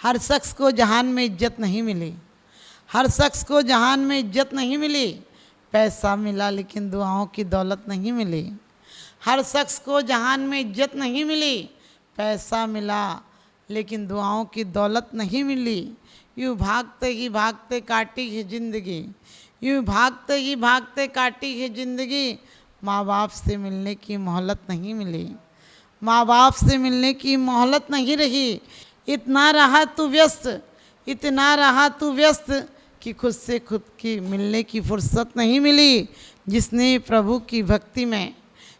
हर शख्स को जहान में इज्जत नहीं मिली, हर शख्स को जहान में इज्जत नहीं मिली। पैसा मिला लेकिन दुआओं की दौलत नहीं मिली। हर शख्स को जहान में इज्जत नहीं मिली, पैसा मिला लेकिन दुआओं की दौलत नहीं मिली। यूँ भागते ही भागते काटी है ज़िंदगी, यूँ भागते ही भागते काटी है ज़िंदगी। माँ बाप से मिलने की मोहलत नहीं मिली, माँ बाप से मिलने की मोहलत नहीं रही। इतना रहा तू व्यस्त, इतना रहा तू व्यस्त कि खुद से खुद की मिलने की फुर्सत नहीं मिली। जिसने प्रभु की भक्ति में,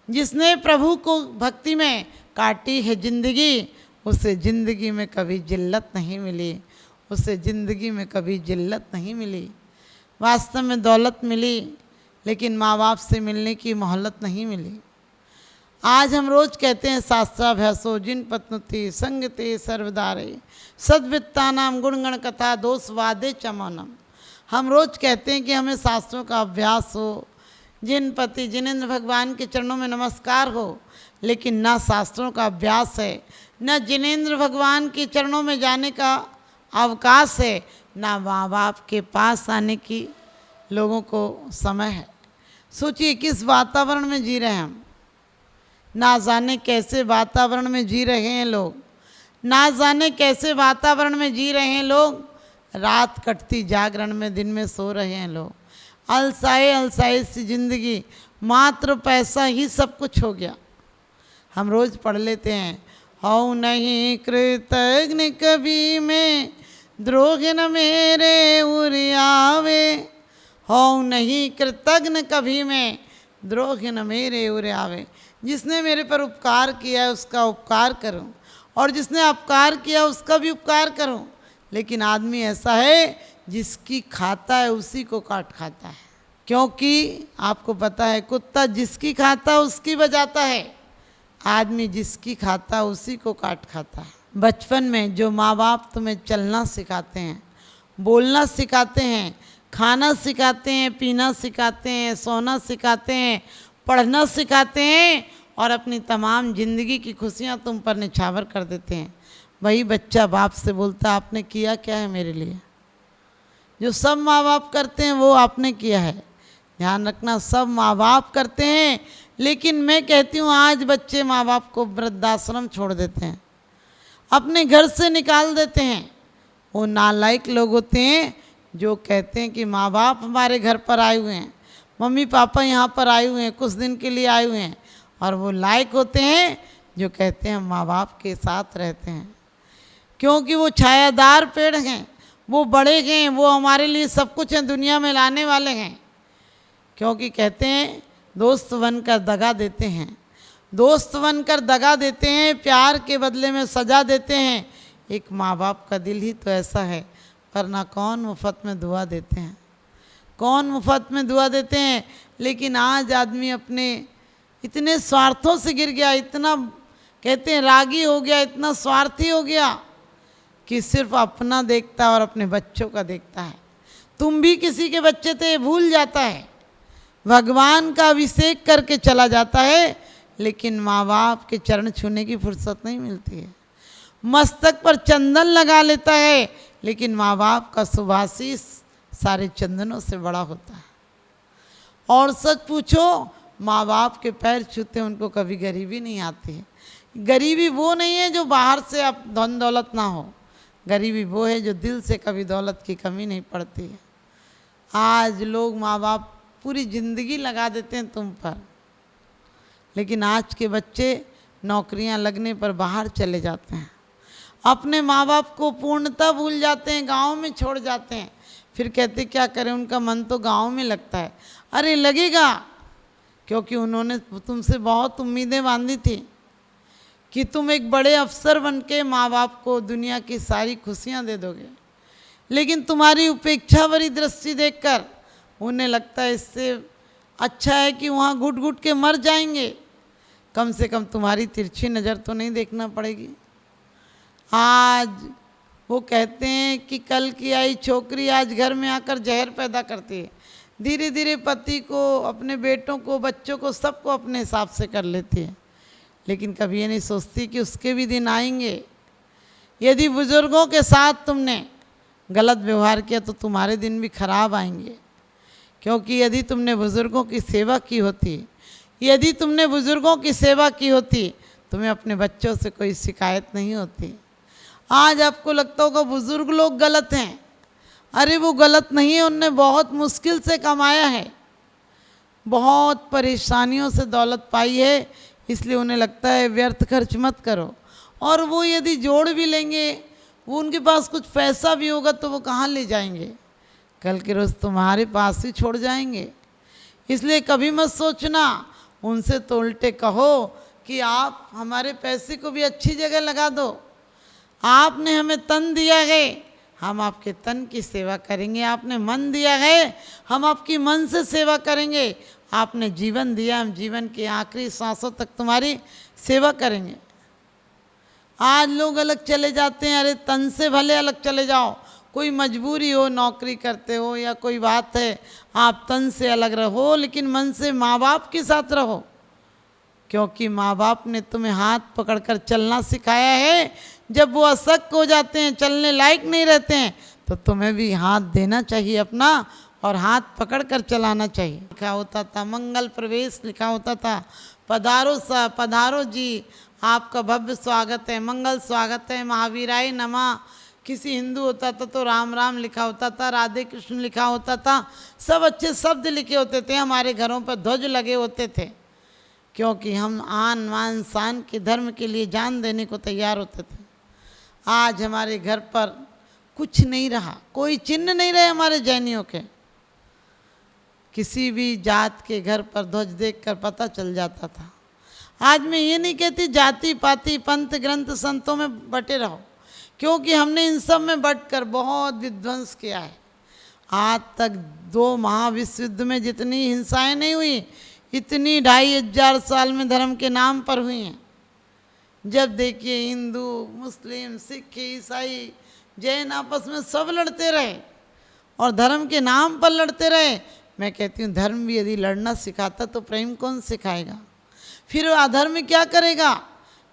जिसने प्रभु को भक्ति में काटी है ज़िंदगी, उसे ज़िंदगी में कभी जिल्लत नहीं मिली, उसे ज़िंदगी में कभी जिल्लत नहीं मिली। वास्तव में दौलत मिली लेकिन माँ बाप से मिलने की मोहलत नहीं मिली। आज हम रोज़ कहते हैं शास्त्राभ्यासो जिन पत्नुति संगते सर्वदारे सद्वित्ता नाम गुणगण कथा दोष वादे चमनम। हम रोज़ कहते हैं कि हमें शास्त्रों का अभ्यास हो, जिन पति जिनेंद्र भगवान के चरणों में नमस्कार हो, लेकिन ना शास्त्रों का अभ्यास है, न जिनेंद्र भगवान के चरणों में जाने का अवकाश है, ना माँ बाप के पास आने की लोगों को समय है। सोचिए किस वातावरण में जी रहे हैं हम, ना जाने कैसे वातावरण में जी रहे हैं लोग, ना जाने कैसे वातावरण में जी रहे हैं लोग। रात कटती जागरण में, दिन में सो रहे हैं लोग। अलसाए अलसाए सी जिंदगी, मात्र पैसा ही सब कुछ हो गया। हम रोज़ पढ़ लेते हैं, हौ नहीं कृतघ्न कभी में द्रोह न मेरे उरियावे, हौ नहीं कृतघ्न कभी में द्रोह न मेरे उरियावे। जिसने मेरे पर उपकार किया है उसका उपकार करूं, और जिसने अपकार किया उसका भी उपकार करूं। लेकिन आदमी ऐसा है जिसकी खाता है उसी को काट खाता है, क्योंकि आपको पता है कुत्ता जिसकी खाता उसकी बजाता है, आदमी जिसकी खाता उसी को काट खाता है। बचपन में जो माँ बाप तुम्हें चलना सिखाते हैं, बोलना सिखाते हैं, खाना सिखाते हैं, पीना सिखाते हैं, सोना सिखाते हैं, पढ़ना सिखाते हैं और अपनी तमाम ज़िंदगी की खुशियाँ तुम पर निछावर कर देते हैं, वही बच्चा बाप से बोलता है आपने किया क्या है मेरे लिए। जो सब माँ बाप करते हैं वो आपने किया है। ध्यान रखना, सब माँ बाप करते हैं, लेकिन मैं कहती हूँ आज बच्चे माँ बाप को वृद्धाश्रम छोड़ देते हैं, अपने घर से निकाल देते हैं। वो नालायक लोग होते हैं जो कहते हैं कि माँ बाप हमारे घर पर आए हुए हैं, मम्मी पापा यहाँ पर आए हुए हैं, कुछ दिन के लिए आए हुए हैं। और वो लायक होते हैं जो कहते हैं माँ बाप के साथ रहते हैं, क्योंकि वो छायादार पेड़ हैं, वो बड़े हैं, वो हमारे लिए सब कुछ हैं, दुनिया में लाने वाले हैं। क्योंकि कहते हैं दोस्त बनकर दगा देते हैं, दोस्त बनकर दगा देते हैं, प्यार के बदले में सजा देते हैं। एक माँ बाप का दिल ही तो ऐसा है, वरना कौन मुफ्त में दुआ देते हैं, कौन मुफ्त में दुआ देते हैं। लेकिन आज आदमी अपने इतने स्वार्थों से गिर गया, इतना कहते हैं रागी हो गया, इतना स्वार्थी हो गया कि सिर्फ अपना देखता है और अपने बच्चों का देखता है। तुम भी किसी के बच्चे थे भूल जाता है, भगवान का अभिषेक करके चला जाता है, लेकिन माँ बाप के चरण छूने की फुर्सत नहीं मिलती है। मस्तक पर चंदन लगा लेता है, लेकिन माँ बाप का सुभाषिस सारे चंदनों से बड़ा होता है। और सच पूछो, माँ बाप के पैर छूते उनको कभी गरीबी नहीं आती है। गरीबी वो नहीं है जो बाहर से अब धन दौलत ना हो, गरीबी वो है जो दिल से कभी दौलत की कमी नहीं पड़ती है। आज लोग माँ बाप पूरी ज़िंदगी लगा देते हैं तुम पर, लेकिन आज के बच्चे नौकरियां लगने पर बाहर चले जाते हैं, अपने माँ बाप को पूर्णतः भूल जाते हैं, गांव में छोड़ जाते हैं। फिर कहते क्या करें, उनका मन तो गांव में लगता है। अरे लगेगा, क्योंकि उन्होंने तुमसे बहुत उम्मीदें बांधी थी कि तुम एक बड़े अफसर बन के माँ बाप को दुनिया की सारी खुशियाँ दे दोगे। लेकिन तुम्हारी उपेक्षा भरी दृष्टि देखकर उन्हें लगता है इससे अच्छा है कि वहाँ घुट घुट के मर जाएंगे, कम से कम तुम्हारी तिरछी नज़र तो नहीं देखना पड़ेगी। आज वो कहते हैं कि कल की आई छोकरी आज घर में आकर जहर पैदा करती है। धीरे धीरे पति को, अपने बेटों को, बच्चों को, सबको अपने हिसाब से कर लेती है, लेकिन कभी ये नहीं सोचती कि उसके भी दिन आएंगे। यदि बुजुर्गों के साथ तुमने गलत व्यवहार किया तो तुम्हारे दिन भी खराब आएंगे। क्योंकि यदि तुमने बुजुर्गों की सेवा की होती, यदि तुमने बुजुर्गों की सेवा की होती, तुम्हें अपने बच्चों से कोई शिकायत नहीं होती। आज आपको लगता होगा बुजुर्ग लोग गलत हैं, अरे वो गलत नहीं है, उनने बहुत मुश्किल से कमाया है, बहुत परेशानियों से दौलत पाई है, इसलिए उन्हें लगता है व्यर्थ खर्च मत करो। और वो यदि जोड़ भी लेंगे, वो उनके पास कुछ पैसा भी होगा तो वो कहाँ ले जाएंगे, कल के रोज़ तुम्हारे पास ही छोड़ जाएंगे। इसलिए कभी मत सोचना, उनसे तो उल्टे कहो कि आप हमारे पैसे को भी अच्छी जगह लगा दो, आपने हमें तन दिया है, हम आपके तन की सेवा करेंगे, आपने मन दिया है, हम आपकी मन से सेवा करेंगे, आपने जीवन दिया, हम जीवन की आखिरी सांसों तक तुम्हारी सेवा करेंगे। आज लोग अलग चले जाते हैं, अरे तन से भले अलग चले जाओ, कोई मजबूरी हो, नौकरी करते हो या कोई बात है, आप तन से अलग रहो लेकिन मन से माँ बाप के साथ रहो। क्योंकि माँ बाप ने तुम्हें हाथ पकड़कर चलना सिखाया है, जब वो अशक्त हो जाते हैं, चलने लायक नहीं रहते हैं, तो तुम्हें भी हाथ देना चाहिए अपना और हाथ पकड़कर चलाना चाहिए। लिखा होता था मंगल प्रवेश, लिखा होता था पधारो सा पधारो जी, आपका भव्य स्वागत है, मंगल स्वागत है, महावीराय नमः। किसी हिंदू होता था तो राम राम लिखा होता था, राधे कृष्ण लिखा होता था, सब अच्छे शब्द लिखे होते थे, हमारे घरों पर ध्वज लगे होते थे, क्योंकि हम आन मान शान के धर्म के लिए जान देने को तैयार होते थे। आज हमारे घर पर कुछ नहीं रहा, कोई चिन्ह नहीं रहे हमारे जैनियों के। किसी भी जात के घर पर ध्वज देखकर पता चल जाता था। आज मैं ये नहीं कहती जाति पाति पंथ ग्रंथ संतों में बटे रहो, क्योंकि हमने इन सब में बटकर बहुत विध्वंस किया है। आज तक 2 महाविश्व युद्ध में जितनी हिंसाएं नहीं हुई, इतनी 2500 साल में धर्म के नाम पर हुई हैं। जब देखिए हिंदू मुस्लिम सिख ईसाई जैन आपस में सब लड़ते रहे और धर्म के नाम पर लड़ते रहे। मैं कहती हूँ धर्म भी यदि लड़ना सिखाता तो प्रेम कौन सिखाएगा, फिर अधर्म क्या करेगा।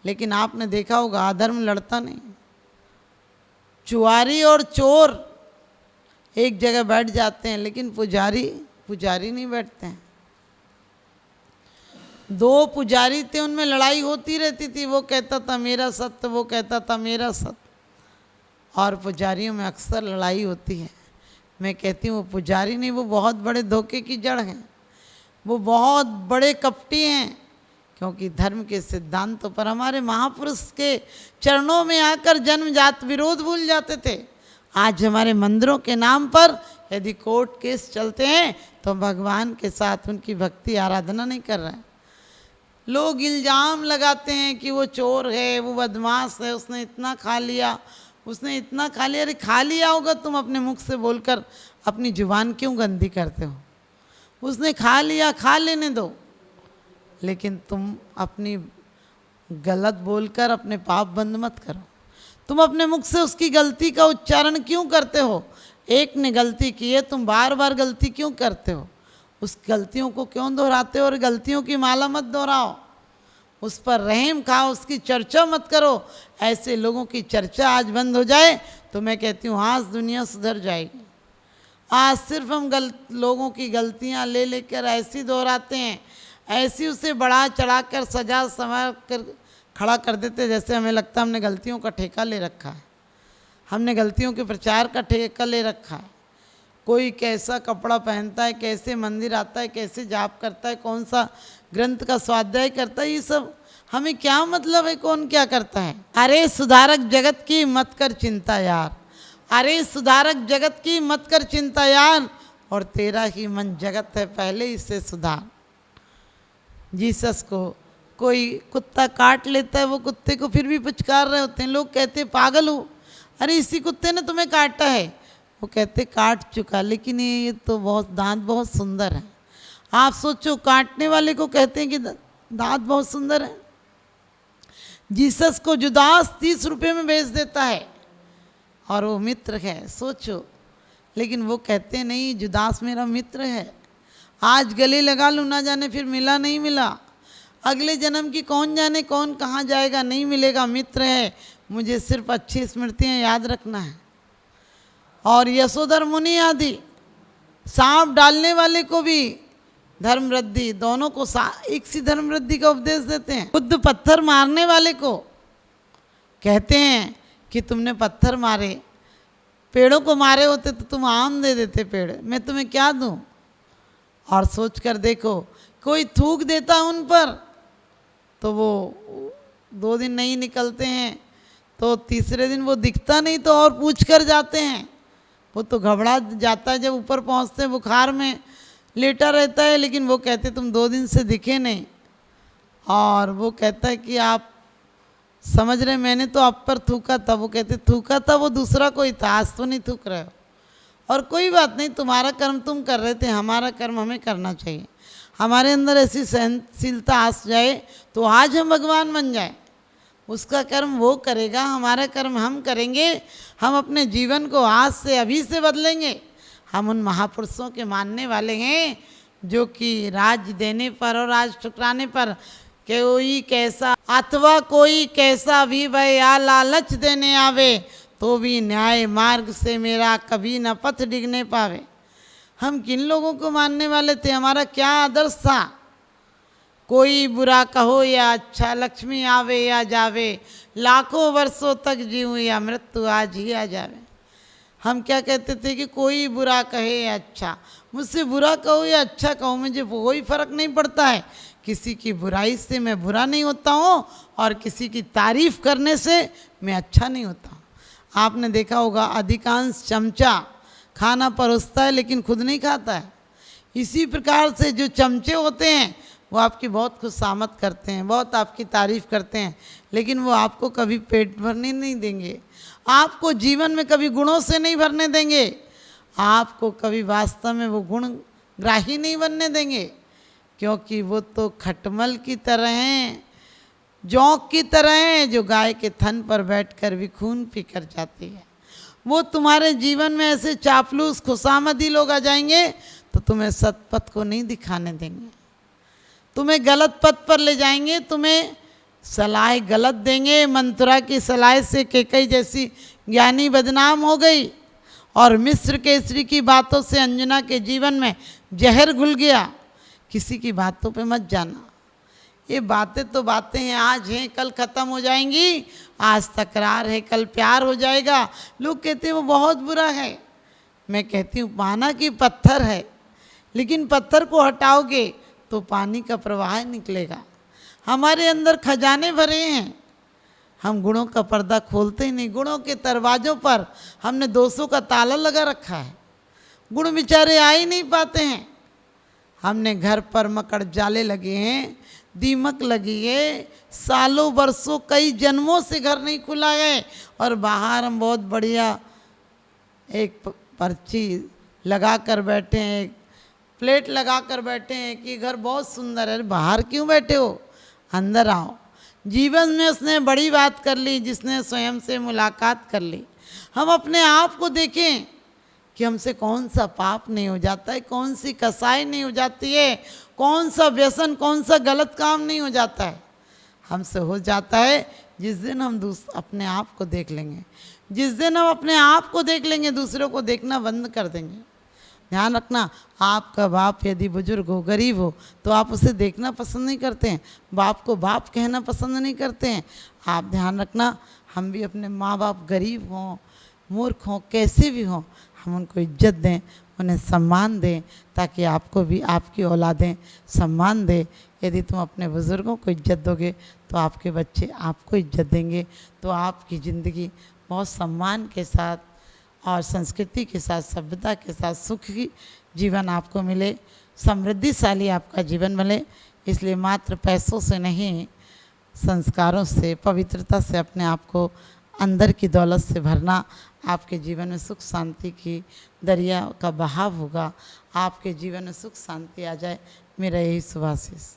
लेकिन आपने देखा होगा अधर्म लड़ता नहीं। चुआरी और चोर एक जगह बैठ जाते हैं, लेकिन पुजारी नहीं बैठते हैं। 2 पुजारी थे, उनमें लड़ाई होती रहती थी, वो कहता था मेरा सत्य, वो कहता था मेरा सत्य, और पुजारियों में अक्सर लड़ाई होती है। मैं कहती हूँ वो पुजारी नहीं, वो बहुत बड़े धोखे की जड़ हैं, वो बहुत बड़े कपटी हैं, क्योंकि धर्म के सिद्धांतों पर हमारे महापुरुष के चरणों में आकर जन्म जात विरोध भूल जाते थे। आज हमारे मंदिरों के नाम पर यदि कोर्ट केस चलते हैं तो भगवान के साथ उनकी भक्ति आराधना नहीं कर रहे हैं। लोग इल्ज़ाम लगाते हैं कि वो चोर है, वो बदमाश है, उसने इतना खा लिया, उसने इतना खा लिया। अरे खा लिया होगा, तुम अपने मुख से बोलकर अपनी जुबान क्यों गंदी करते हो। उसने खा लिया, खा लेने दो, लेकिन तुम अपनी गलत बोलकर अपने पाप बंद मत करो। तुम अपने मुख से उसकी गलती का उच्चारण क्यों करते हो। एक ने गलती की है, तुम बार बार गलती क्यों करते हो, उस गलतियों को क्यों दोहराते हो। और गलतियों की माला मत दोहराओ, उस पर रहम खाओ, उसकी चर्चा मत करो। ऐसे लोगों की चर्चा आज बंद हो जाए तो मैं कहती हूँ आज दुनिया सुधर जाएगी। आज सिर्फ हम लोगों की गलतियाँ ले लेकर ऐसी दोहराते हैं, ऐसी उसे बढ़ा चढ़ा कर सजा संवार कर खड़ा कर देते, जैसे हमें लगता है हमने गलतियों का ठेका ले रखा है, हमने गलतियों के प्रचार का ठेका ले रखा है। कोई कैसा कपड़ा पहनता है, कैसे मंदिर आता है, कैसे जाप करता है, कौन सा ग्रंथ का स्वाध्याय करता है, ये सब हमें क्या मतलब है, कौन क्या करता है। अरे सुधारक जगत की मत कर चिंता यार, अरे सुधारक जगत की मत कर चिंता यार, और तेरा ही मन जगत है पहले इससे सुधार। जीसस को कोई कुत्ता काट लेता है, वो कुत्ते को फिर भी पुचकार रहे होते हैं। लोग कहते हैं पागल हो, अरे इसी कुत्ते ने तुम्हें काटा है। वो कहते काट चुका, लेकिन ये तो बहुत दांत बहुत सुंदर है। आप सोचो, काटने वाले को कहते हैं कि दांत बहुत सुंदर है। जीसस को जुदास 30 रुपये में बेच देता है और वो मित्र है, सोचो। लेकिन वो कहते नहीं जुदास मेरा मित्र है, आज गले लगा लूँ ना जाने फिर मिला नहीं मिला, अगले जन्म की कौन जाने कौन कहाँ जाएगा, नहीं मिलेगा, मित्र है। मुझे सिर्फ अच्छी स्मृतियाँ याद रखना है। और यशोधर मुनि आदि सांप डालने वाले को भी धर्म वृद्धि, दोनों को एक सी धर्म वृद्धि का उपदेश देते हैं। बुद्ध पत्थर मारने वाले को कहते हैं कि तुमने पत्थर मारे, पेड़ों को मारे होते तो तुम आम दे देते, पेड़ मैं तुम्हें क्या दूं। और सोच कर देखो, कोई थूक देता उन पर तो वो 2 दिन नहीं निकलते हैं, तो तीसरे दिन वो दिखता नहीं तो और पूछ कर जाते हैं। वो तो घबरा जाता है जब ऊपर पहुंचते हैं, बुखार में लेटा रहता है, लेकिन वो कहते तुम 2 दिन से दिखे नहीं। और वो कहता है कि आप समझ रहे मैंने तो आप पर थूका था। वो कहते थूका था वो दूसरा कोई था, आज तो नहीं थूक रहे हो। और कोई बात नहीं, तुम्हारा कर्म तुम कर रहे थे, हमारा कर्म हमें करना चाहिए। हमारे अंदर ऐसी सहनशीलता आ जाए तो आज हम भगवान बन जाए। उसका कर्म वो करेगा, हमारा कर्म हम करेंगे। हम अपने जीवन को आज से अभी से बदलेंगे। हम उन महापुरुषों के मानने वाले हैं जो कि राज देने पर और राज ठुकराने पर कोई कैसा अथवा कोई कैसा भी भय या लालच देने आवे तो भी न्याय मार्ग से मेरा कभी न पथ डिगने पावे। हम किन लोगों को मानने वाले थे, हमारा क्या आदर्श था। कोई बुरा कहो या अच्छा, लक्ष्मी आवे या जावे, लाखों वर्षों तक जीऊँ या मृत्यु आज ही आ जावे। हम क्या कहते थे कि कोई बुरा कहे या अच्छा, मुझसे बुरा कहो या अच्छा कहो मुझे कोई फर्क नहीं पड़ता है। किसी की बुराई से मैं बुरा नहीं होता हूँ और किसी की तारीफ करने से मैं अच्छा नहीं होता। आपने देखा होगा अधिकांश चमचा खाना परोसता है लेकिन खुद नहीं खाता है। इसी प्रकार से जो चमचे होते हैं वो आपकी बहुत खुशामद करते हैं, बहुत आपकी तारीफ करते हैं, लेकिन वो आपको कभी पेट भरने नहीं देंगे, आपको जीवन में कभी गुणों से नहीं भरने देंगे, आपको कभी वास्तव में वो गुण ग्राही नहीं बनने देंगे। क्योंकि वो तो खटमल की तरह हैं, जौंक की तरह हैं जो गाय के थन पर बैठकर भी खून पी कर जाती है। वो तुम्हारे जीवन में ऐसे चापलूस खुशामदी लोग आ जाएंगे तो तुम्हें सतपथ को नहीं दिखाने देंगे, तुम्हें गलत पथ पर ले जाएंगे, तुम्हें सलाह गलत देंगे। मंथुरा की सलाह से कैकई जैसी ज्ञानी बदनाम हो गई और मिस्र केसरी की बातों से अंजना के जीवन में जहर घुल गया। किसी की बातों पे मत जाना। ये बातें तो बातें हैं, आज हैं कल ख़त्म हो जाएंगी। आज तकरार है कल प्यार हो जाएगा। लोग कहते हैं वो बहुत बुरा है, मैं कहती हूँ माना कि पत्थर है, लेकिन पत्थर को हटाओगे तो पानी का प्रवाह निकलेगा। हमारे अंदर खजाने भरे हैं, हम गुणों का पर्दा खोलते ही नहीं। गुणों के दरवाज़ों पर हमने दोषों का ताला लगा रखा है, गुण बेचारे आ ही नहीं पाते हैं। हमने घर पर मकड़ जाले लगे हैं, दीमक लगी है, सालों वर्षों कई जन्मों से घर नहीं खुला है और बाहर हम बहुत बढ़िया एक पर्ची लगा कर बैठे हैं, एक प्लेट लगा कर बैठे हैं कि घर बहुत सुंदर है। बाहर क्यों बैठे हो, अंदर आओ। जीवन में उसने बड़ी बात कर ली जिसने स्वयं से मुलाकात कर ली। हम अपने आप को देखें कि हमसे कौन सा पाप नहीं हो जाता है, कौन सी कसाई नहीं हो जाती है, कौन सा व्यसन, कौन सा गलत काम नहीं हो जाता है। हमसे हो जाता है जिस दिन हम अपने आप को देख लेंगे। जिस दिन हम अपने आप को देख लेंगे दूसरों को देखना बंद कर देंगे। ध्यान रखना, आपका बाप यदि बुजुर्ग हो, गरीब हो, तो आप उसे देखना पसंद नहीं करते हैं, बाप को बाप कहना पसंद नहीं करते हैं। आप ध्यान रखना, हम भी अपने माँ बाप गरीब हों, मूर्ख हों, कैसे भी हों, हम उनको इज्जत दें, उन्हें सम्मान दें, ताकि आपको भी आपकी औलादें सम्मान दें। यदि तुम अपने बुज़ुर्गों को इज्जत दोगे तो आपके बच्चे आपको इज्जत देंगे, तो आपकी ज़िंदगी बहुत सम्मान के साथ और संस्कृति के साथ, सभ्यता के साथ सुखी जीवन आपको मिले, समृद्धिशाली आपका जीवन मिले। इसलिए मात्र पैसों से नहीं, संस्कारों से, पवित्रता से अपने आप को अंदर की दौलत से भरना, आपके जीवन में सुख शांति की दरिया का बहाव होगा। आपके जीवन में सुख शांति आ जाए, मेरा यही शुभाशीष।